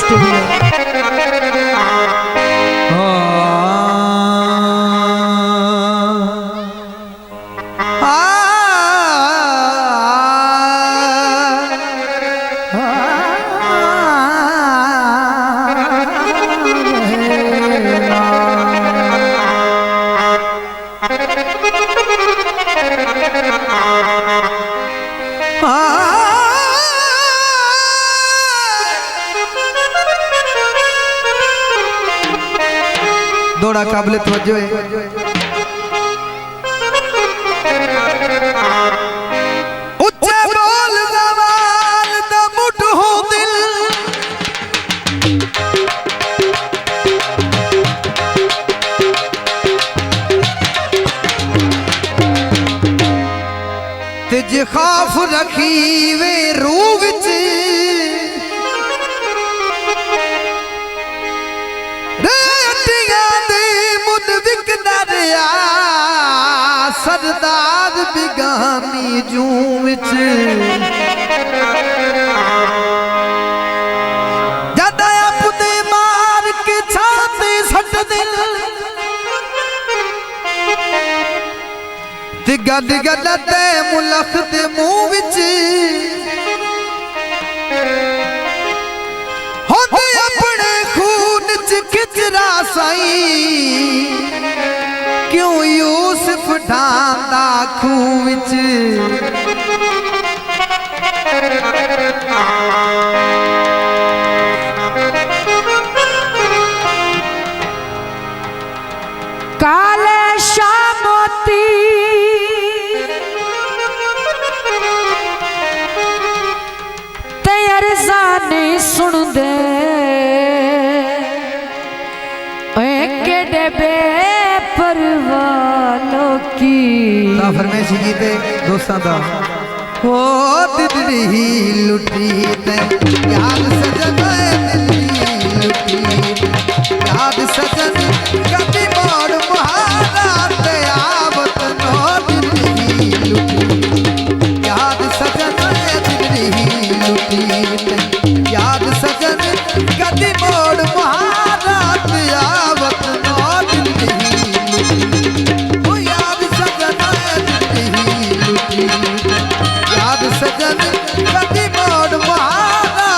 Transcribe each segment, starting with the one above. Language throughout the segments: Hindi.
स्टूडियो। दौड़ा काबिल तवज्जो है। उच्चे बोल ज़बान दा मुठ हो दिल, तिज खौफ रखी वे रूह विच सरदार बिगानी जूं विच जद अपने मार के छाते सट दिल ते गड गड ते मुलख दे मुंह विच होंदे अपने खून च खिचरा साई क्यों यूसुफ ढांदा खूह विच काले शाह मोती ते अरज़ाने सुन दे केडे बेपरवाहों की फरमाइश कीते दोस्तां दा हो दिदड़ी लुटी ते याद सजन दिदड़ी लुटी याद सजन कभी मोड़ मुहारा ते आवत नो दिदड़ी लुटी याद सजन दिदड़ी लुटी ते याद सजन कभी मोड़ मुहारा ते आवत नो याद सजन कभी मोड़ मुहारा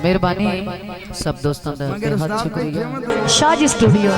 मेहरबानी सब दोस्तों का मगर बेहद उस्ताद शुक्रिया। देखे मत। शाह जी स्टूडियो।